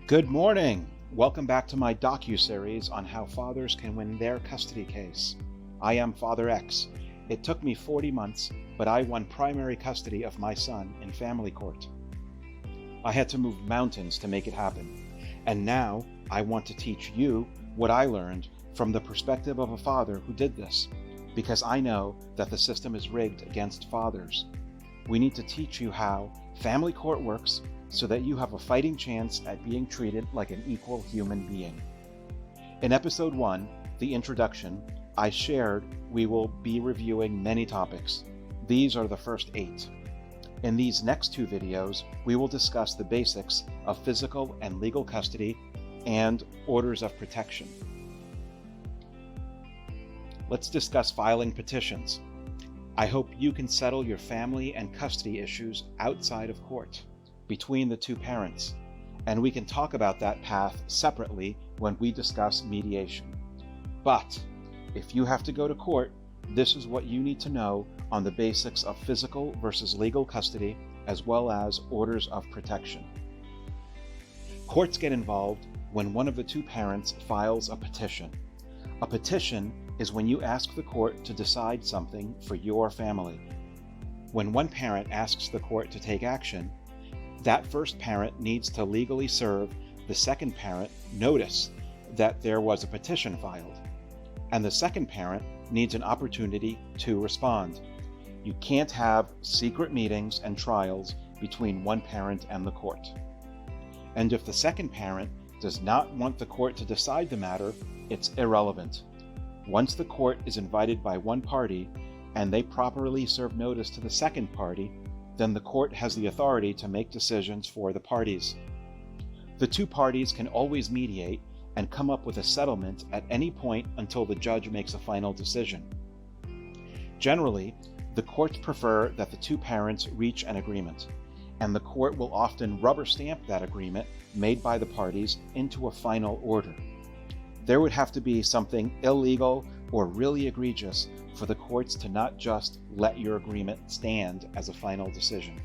Good morning! Welcome back to my docu-series on how fathers can win their custody case. I am Father X. It took me 40 months, but I won primary custody of my son in family court. I had to move mountains to make it happen. And now I want to teach you what I learned from the perspective of a father who did this, because I know that the system is rigged against fathers. We need to teach you how family court works so that you have a fighting chance at being treated like an equal human being. In episode 1, the introduction, I shared we will be reviewing many topics. These are the first 8. In these next 2 videos, we will discuss the basics of physical and legal custody and orders of protection. Let's discuss filing petitions. I hope you can settle your family and custody issues outside of court, between the 2 parents, and we can talk about that path separately when we discuss mediation. But if you have to go to court, this is what you need to know on the basics of physical versus legal custody, as well as orders of protection. Courts get involved when one of the 2 parents files a petition. A petition is when you ask the court to decide something for your family. When one parent asks the court to take action, that first parent needs to legally serve the second parent notice that there was a petition filed, and the second parent needs an opportunity to respond. You can't have secret meetings and trials between one parent and the court. And if the second parent does not want the court to decide the matter, it's irrelevant. Once the court is invited by one party and they properly serve notice to the second party, then the court has the authority to make decisions for the parties. The 2 parties can always mediate and come up with a settlement at any point until the judge makes a final decision. Generally, the courts prefer that the 2 parents reach an agreement, and the court will often rubber stamp that agreement made by the parties into a final order. There would have to be something illegal or really egregious for the courts to not just let your agreement stand as a final decision.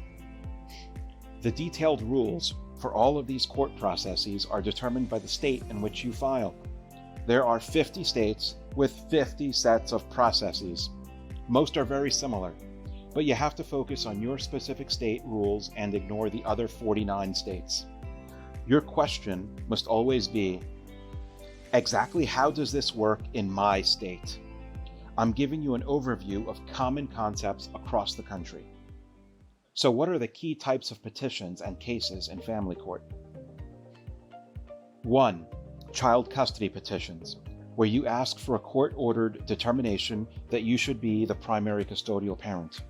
The detailed rules for all of these court processes are determined by the state in which you file. There are 50 states with 50 sets of processes. Most are very similar, but you have to focus on your specific state rules and ignore the other 49 states. Your question must always be, exactly how does this work in my state? I'm giving you an overview of common concepts across the country. So what are the key types of petitions and cases in family court? 1. Child custody petitions, where you ask for a court-ordered determination that you should be the primary custodial parent.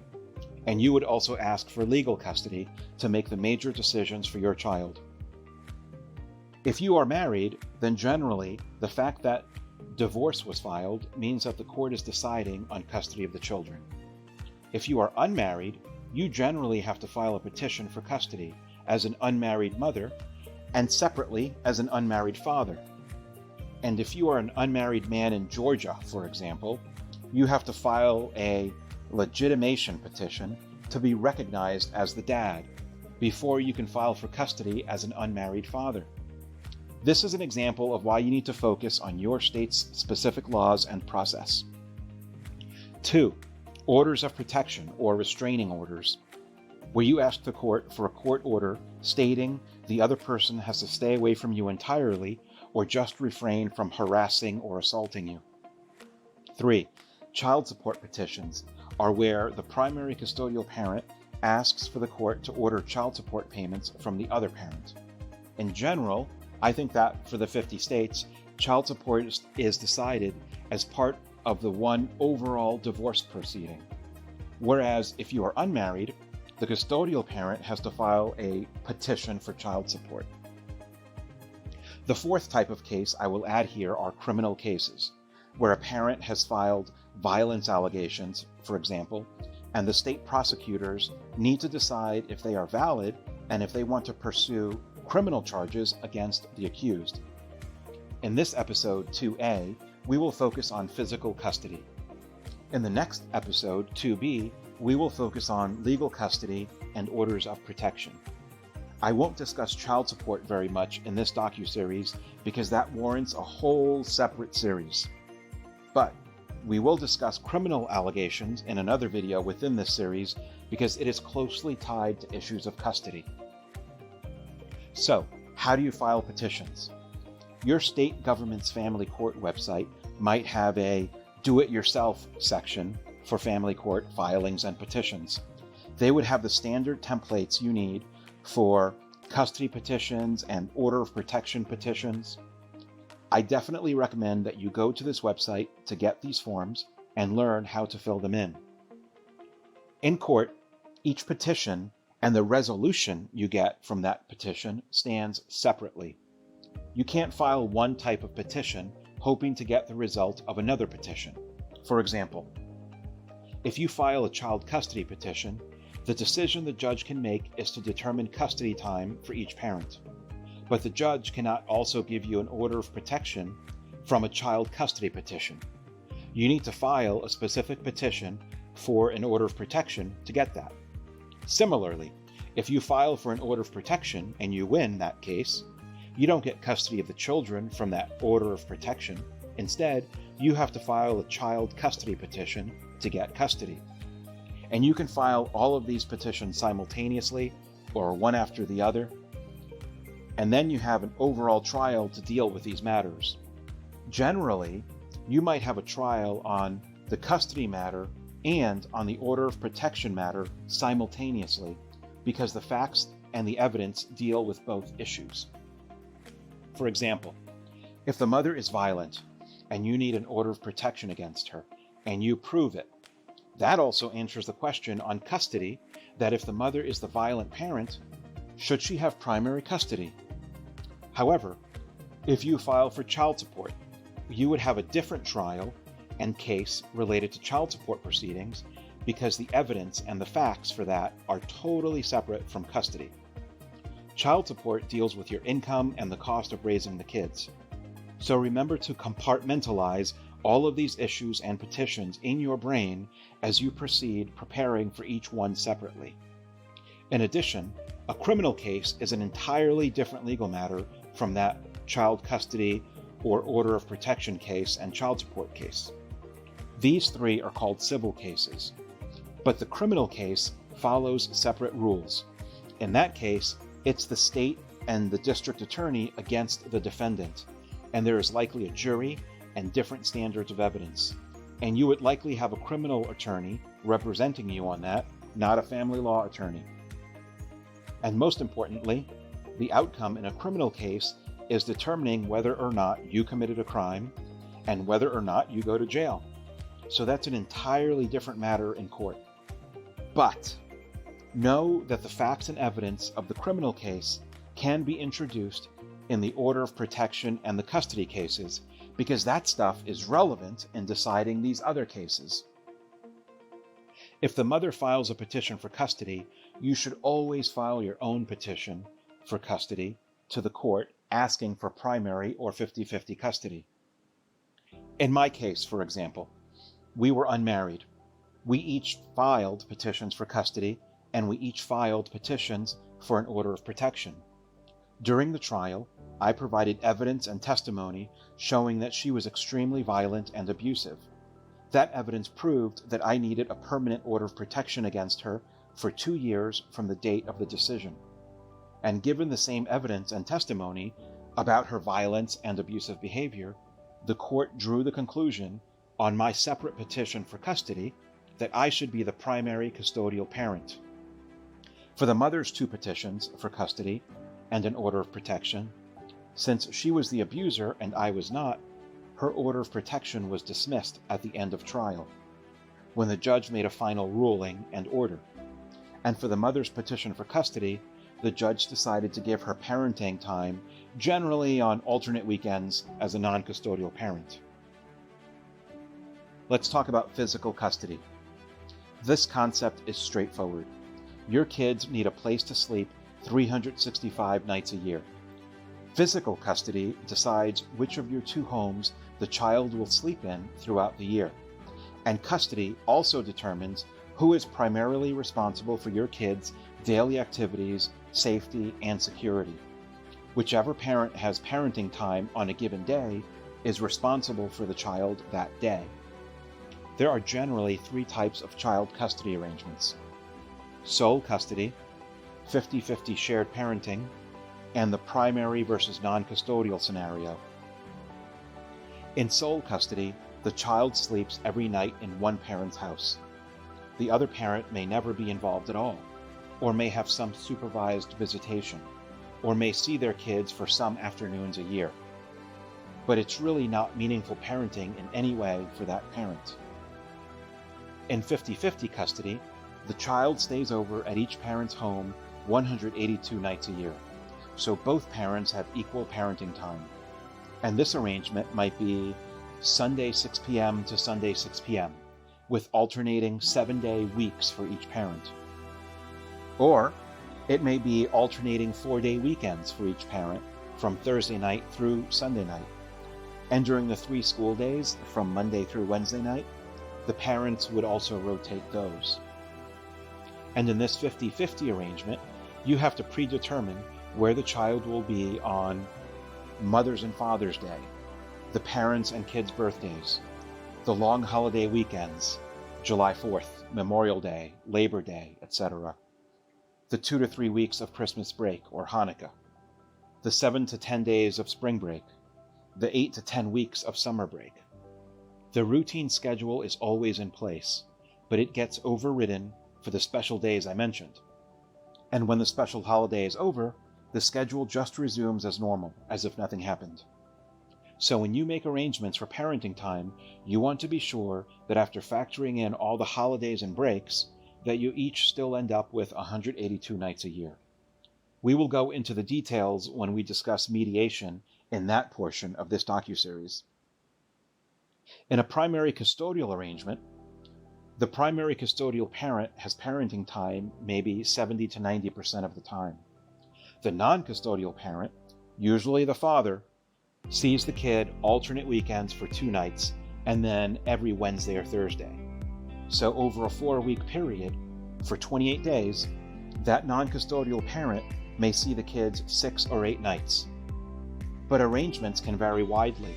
And you would also ask for legal custody to make the major decisions for your child. If you are married, then generally, the fact that divorce was filed means that the court is deciding on custody of the children. If you are unmarried, you generally have to file a petition for custody as an unmarried mother and separately as an unmarried father. And if you are an unmarried man in Georgia, for example, you have to file a legitimation petition to be recognized as the dad before you can file for custody as an unmarried father. This is an example of why you need to focus on your state's specific laws and process. 2. Orders of protection or restraining orders, where you ask the court for a court order stating the other person has to stay away from you entirely or just refrain from harassing or assaulting you. 3. Child support petitions are where the primary custodial parent asks for the court to order child support payments from the other parent. In general, I think that for the 50 states, child support is decided as part of the one overall divorce proceeding. Whereas if you are unmarried, the custodial parent has to file a petition for child support. The 4th type of case I will add here are criminal cases, where a parent has filed violence allegations, for example, and the state prosecutors need to decide if they are valid and if they want to pursue criminal charges against the accused. In this episode 2A, we will focus on physical custody. In the next episode 2B, we will focus on legal custody and orders of protection. I won't discuss child support very much in this docuseries because that warrants a whole separate series. But we will discuss criminal allegations in another video within this series because it is closely tied to issues of custody. So, how do you file petitions? Your state government's family court website might have a do-it-yourself section for family court filings and petitions. They would have the standard templates you need for custody petitions and order of protection petitions. I definitely recommend that you go to this website to get these forms and learn how to fill them in. In court, each petition and the resolution you get from that petition stands separately. You can't file one type of petition hoping to get the result of another petition. For example, if you file a child custody petition, the decision the judge can make is to determine custody time for each parent. But the judge cannot also give you an order of protection from a child custody petition. You need to file a specific petition for an order of protection to get that. Similarly, if you file for an order of protection and you win that case, you don't get custody of the children from that order of protection. Instead, you have to file a child custody petition to get custody. And you can file all of these petitions simultaneously or one after the other. And then you have an overall trial to deal with these matters. Generally, you might have a trial on the custody matter and on the order of protection matter simultaneously because the facts and the evidence deal with both issues. For example, if the mother is violent and you need an order of protection against her and you prove it, that also answers the question on custody that if the mother is the violent parent, should she have primary custody? However, if you file for child support, you would have a different trial and case related to child support proceedings because the evidence and the facts for that are totally separate from custody. Child support deals with your income and the cost of raising the kids. So remember to compartmentalize all of these issues and petitions in your brain as you proceed preparing for each one separately. In addition, a criminal case is an entirely different legal matter from that child custody or order of protection case and child support case. These three are called civil cases, but the criminal case follows separate rules. In that case, it's the state and the district attorney against the defendant, and there is likely a jury and different standards of evidence. And you would likely have a criminal attorney representing you on that, not a family law attorney. And most importantly, the outcome in a criminal case is determining whether or not you committed a crime and whether or not you go to jail. So that's an entirely different matter in court. But know that the facts and evidence of the criminal case can be introduced in the order of protection and the custody cases because that stuff is relevant in deciding these other cases. If the mother files a petition for custody, you should always file your own petition for custody to the court asking for primary or 50-50 custody. In my case, for example, we were unmarried. We each filed petitions for custody and we each filed petitions for an order of protection. During the trial, I provided evidence and testimony showing that she was extremely violent and abusive. That evidence proved that I needed a permanent order of protection against her for 2 years from the date of the decision. And given the same evidence and testimony about her violence and abusive behavior, the court drew the conclusion on my separate petition for custody that I should be the primary custodial parent. For the mother's 2 petitions for custody and an order of protection, since she was the abuser and I was not, her order of protection was dismissed at the end of trial, when the judge made a final ruling and order. And for the mother's petition for custody, the judge decided to give her parenting time, generally on alternate weekends, as a non-custodial parent. Let's talk about physical custody. This concept is straightforward. Your kids need a place to sleep 365 nights a year. Physical custody decides which of your 2 homes the child will sleep in throughout the year. And custody also determines who is primarily responsible for your kids' daily activities safety, and security. Whichever parent has parenting time on a given day is responsible for the child that day. There are generally 3 types of child custody arrangements: sole custody, 50-50 shared parenting, and the primary versus non-custodial scenario. In sole custody, the child sleeps every night in one parent's house. The other parent may never be involved at all, or may have some supervised visitation, or may see their kids for some afternoons a year. But it's really not meaningful parenting in any way for that parent. In 50-50 custody, the child stays over at each parent's home 182 nights a year, so both parents have equal parenting time. And this arrangement might be Sunday 6 p.m. to Sunday 6 p.m., with alternating 7-day weeks for each parent. Or it may be alternating 4-day weekends for each parent from Thursday night through Sunday night. And during the 3 school days, from Monday through Wednesday night, the parents would also rotate those. And in this 50-50 arrangement, you have to predetermine where the child will be on Mother's and Father's Day, the parents' and kids' birthdays, the long holiday weekends, July 4th, Memorial Day, Labor Day, etc., the 2 to 3 weeks of Christmas break or Hanukkah, the 7 to 10 days of spring break, the 8 to 10 weeks of summer break. The routine schedule is always in place, but it gets overridden for the special days I mentioned. And when the special holiday is over, the schedule just resumes as normal, as if nothing happened. So when you make arrangements for parenting time, you want to be sure that after factoring in all the holidays and breaks, that you each still end up with 182 nights a year. We will go into the details when we discuss mediation in that portion of this docuseries. In a primary custodial arrangement, the primary custodial parent has parenting time maybe 70 to 90% of the time. The non-custodial parent, usually the father, sees the kid alternate weekends for 2 nights and then every Wednesday or Thursday. So over a 4-week period, for 28 days, that non-custodial parent may see the kids 6 or 8 nights. But arrangements can vary widely.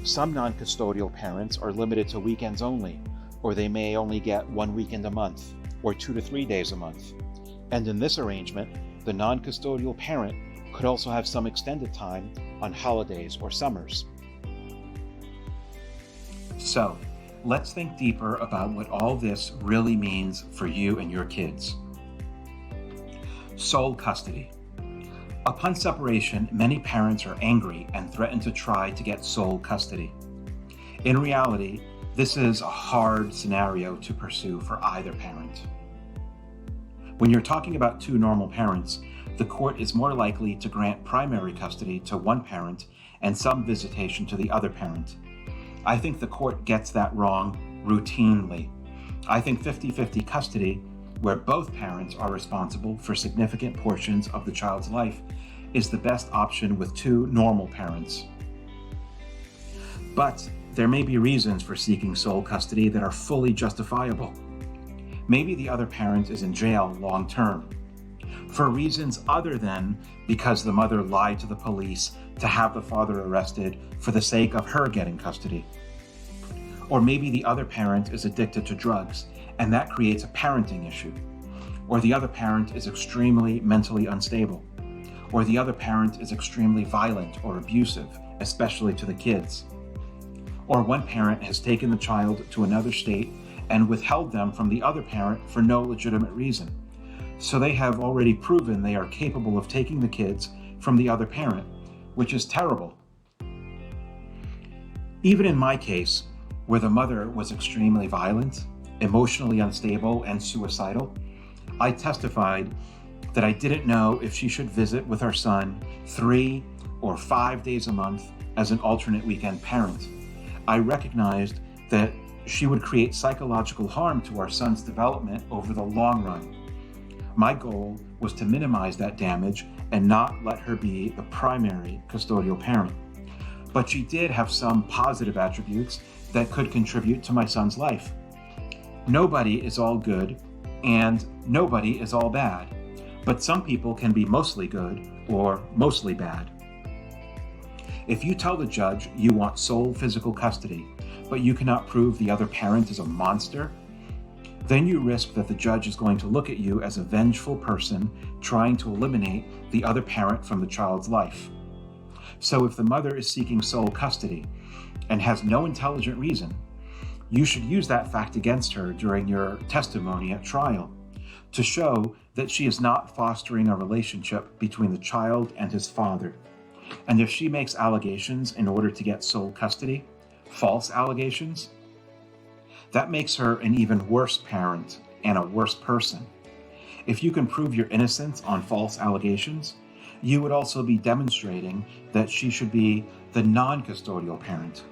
Some non-custodial parents are limited to weekends only, or they may only get 1 weekend a month, or 2 to 3 days a month. And in this arrangement, the non-custodial parent could also have some extended time on holidays or summers. So, let's think deeper about what all this really means for you and your kids. Sole custody. Upon separation, many parents are angry and threaten to try to get sole custody. In reality, this is a hard scenario to pursue for either parent. When you're talking about 2 normal parents, the court is more likely to grant primary custody to one parent and some visitation to the other parent. I think the court gets that wrong routinely. I think 50-50 custody, where both parents are responsible for significant portions of the child's life, is the best option with 2 normal parents. But there may be reasons for seeking sole custody that are fully justifiable. Maybe the other parent is in jail long term, for reasons other than because the mother lied to the police to have the father arrested for the sake of her getting custody. Or maybe the other parent is addicted to drugs, and that creates a parenting issue. Or the other parent is extremely mentally unstable. Or the other parent is extremely violent or abusive, especially to the kids. Or one parent has taken the child to another state and withheld them from the other parent for no legitimate reason. So they have already proven they are capable of taking the kids from the other parent, which is terrible. Even in my case, where the mother was extremely violent, emotionally unstable, and suicidal, I testified that I didn't know if she should visit with our son 3 or 5 days a month as an alternate weekend parent. I recognized that she would create psychological harm to our son's development over the long run. My goal was to minimize that damage and not let her be the primary custodial parent. But she did have some positive attributes that could contribute to my son's life. Nobody is all good and nobody is all bad. but some people can be mostly good or mostly bad. If you tell the judge you want sole physical custody, but you cannot prove the other parent is a monster, then you risk that the judge is going to look at you as a vengeful person trying to eliminate the other parent from the child's life. So if the mother is seeking sole custody and has no intelligent reason, you should use that fact against her during your testimony at trial to show that she is not fostering a relationship between the child and his father. And if she makes allegations in order to get sole custody, false allegations, that makes her an even worse parent and a worse person. If you can prove your innocence on false allegations, you would also be demonstrating that she should be the non-custodial parent.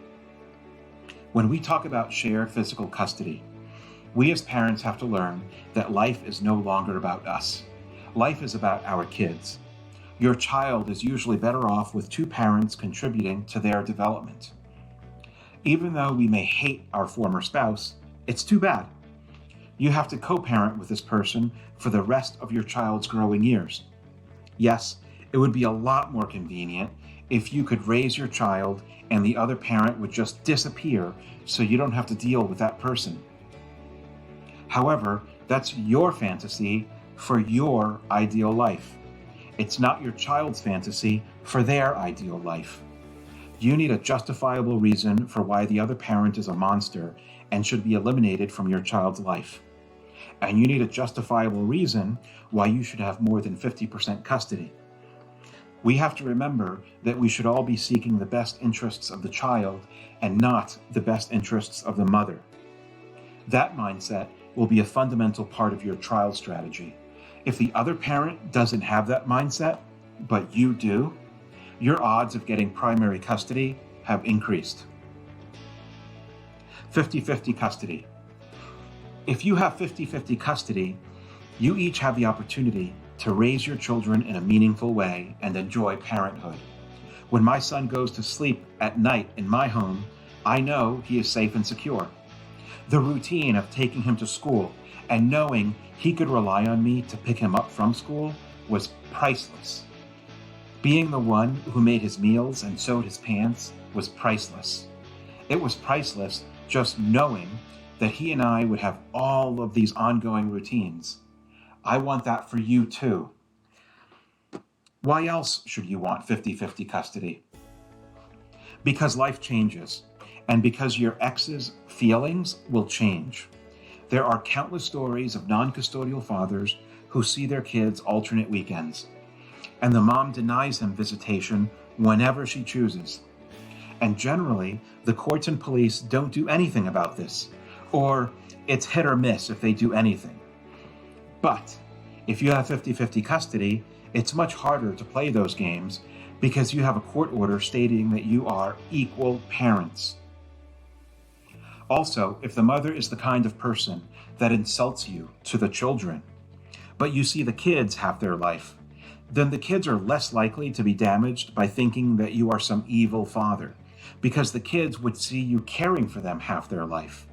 When we talk about shared physical custody, we as parents have to learn that life is no longer about us. Life is about our kids. Your child is usually better off with two parents contributing to their development. Even though we may hate our former spouse, it's too bad. You have to co-parent with this person for the rest of your child's growing years. Yes, it would be a lot more convenient if you could raise your child and the other parent would just disappear so you don't have to deal with that person. However, that's your fantasy for your ideal life. It's not your child's fantasy for their ideal life. You need a justifiable reason for why the other parent is a monster and should be eliminated from your child's life. And you need a justifiable reason why you should have more than 50% custody. We have to remember that we should all be seeking the best interests of the child and not the best interests of the mother. That mindset will be a fundamental part of your trial strategy. If the other parent doesn't have that mindset, but you do, your odds of getting primary custody have increased. 50-50 custody. If you have 50-50 custody, you each have the opportunity to raise your children in a meaningful way and enjoy parenthood. When my son goes to sleep at night in my home, I know he is safe and secure. The routine of taking him to school and knowing he could rely on me to pick him up from school was priceless. Being the one who made his meals and sewed his pants was priceless. It was priceless just knowing that he and I would have all of these ongoing routines. I want that for you too. Why else should you want 50-50 custody? Because life changes, and because your ex's feelings will change. There are countless stories of non-custodial fathers who see their kids alternate weekends, and the mom denies them visitation whenever she chooses. And generally, the courts and police don't do anything about this, or it's hit or miss if they do anything. But if you have 50-50 custody, it's much harder to play those games because you have a court order stating that you are equal parents. Also, if the mother is the kind of person that insults you to the children, but you see the kids have their life, then the kids are less likely to be damaged by thinking that you are some evil father, because the kids would see you caring for them half their life.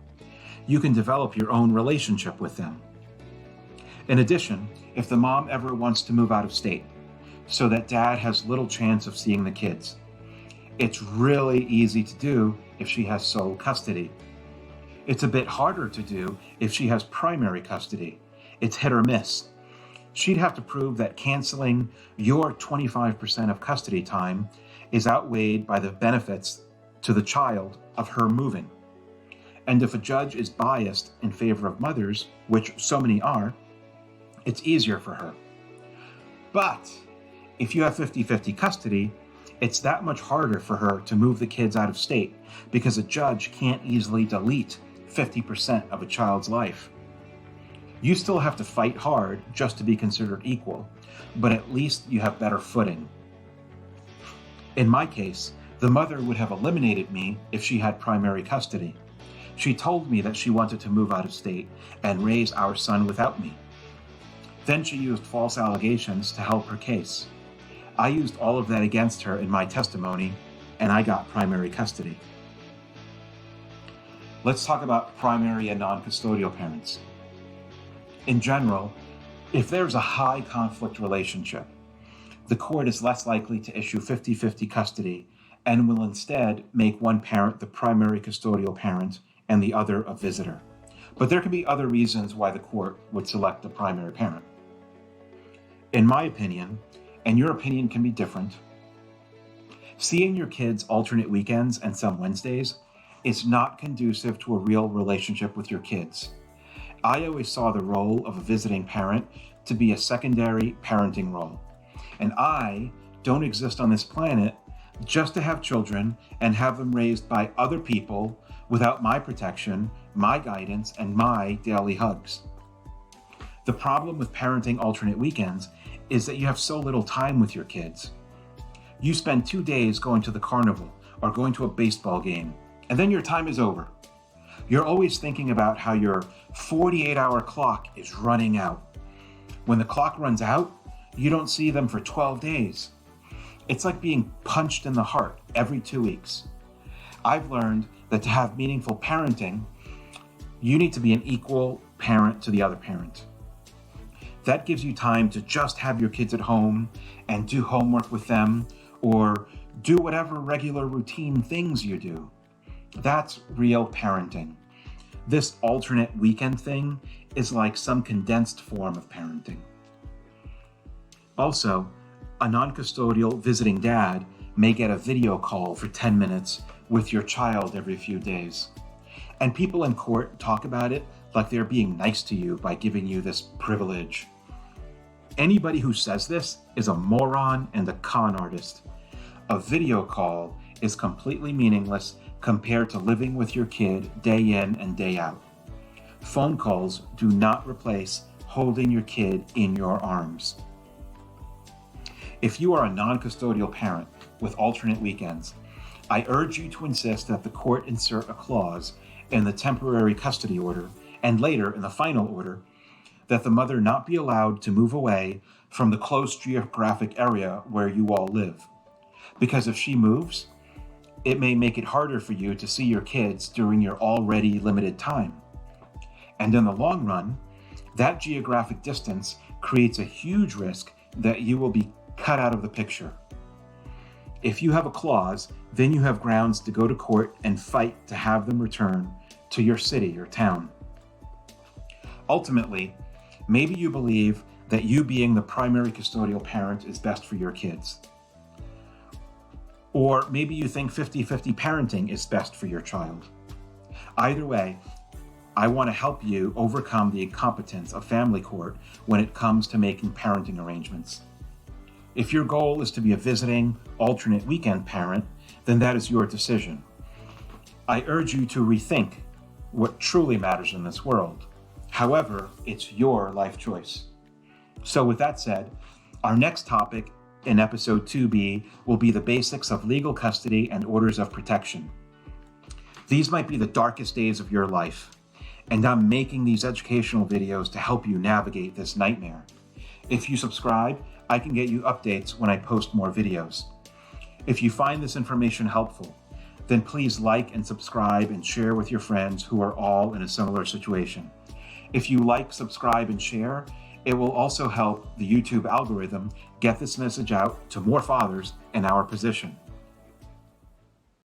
You can develop your own relationship with them. In addition, if the mom ever wants to move out of state, so that dad has little chance of seeing the kids, it's really easy to do if she has sole custody. It's a bit harder to do if she has primary custody. It's hit or miss. She'd have to prove that canceling your 25% of custody time is outweighed by the benefits to the child of her moving. And if a judge is biased in favor of mothers, which so many are, it's easier for her. But if you have 50-50 custody, it's that much harder for her to move the kids out of state because a judge can't easily delete 50% of a child's life. You still have to fight hard just to be considered equal, but at least you have better footing. In my case, the mother would have eliminated me if she had primary custody. She told me that she wanted to move out of state and raise our son without me. Then she used false allegations to help her case. I used all of that against her in my testimony, and I got primary custody. Let's talk about primary and non-custodial parents. In general, If there's a high conflict relationship, the court is less likely to issue 50-50 custody and will instead make one parent the primary custodial parent and the other a visitor. But there can be other reasons why the court would select the primary parent. In my opinion, and your opinion can be different, seeing your kids alternate weekends and some Wednesdays is not conducive to a real relationship with your kids. I always saw the role of a visiting parent to be a secondary parenting role. And I don't exist on this planet just to have children and have them raised by other people without my protection, my guidance, and my daily hugs. The problem with parenting alternate weekends is that you have so little time with your kids. You spend 2 days going to the carnival or going to a baseball game, and then your time is over. You're always thinking about how your 48-hour clock is running out. When the clock runs out, you don't see them for 12 days. It's like being punched in the heart every 2 weeks. I've learned that to have meaningful parenting, you need to be an equal parent to the other parent. That gives you time to just have your kids at home and do homework with them or do whatever regular routine things you do. That's real parenting. This alternate weekend thing is like some condensed form of parenting. Also, a non-custodial visiting dad may get a video call for 10 minutes with your child every few days. And people in court talk about it like they're being nice to you by giving you this privilege. Anybody who says this is a moron and a con artist. A video call is completely meaningless compared to living with your kid day in and day out. Phone calls do not replace holding your kid in your arms. If you are a non-custodial parent with alternate weekends, I urge you to insist that the court insert a clause in the temporary custody order and later in the final order that the mother not be allowed to move away from the close geographic area where you all live. Because if she moves, it may make it harder for you to see your kids during your already limited time. And in the long run, that geographic distance creates a huge risk that you will be cut out of the picture. If you have a clause, then you have grounds to go to court and fight to have them return to your city or town. Ultimately, maybe you believe that you being the primary custodial parent is best for your kids. Or maybe you think 50-50 parenting is best for your child. Either way, I want to help you overcome the incompetence of family court when it comes to making parenting arrangements. If your goal is to be a visiting, alternate weekend parent, then that is your decision. I urge you to rethink what truly matters in this world. However, it's your life choice. So with that said, our next topic in episode 2B will be the basics of legal custody and orders of protection. These might be the darkest days of your life, and I'm making these educational videos to help you navigate this nightmare. If you subscribe, I can get you updates when I post more videos. If you find this information helpful, then please like and subscribe and share with your friends who are all in a similar situation. If you like, subscribe, and share, it will also help the YouTube algorithm get this message out to more fathers in our position.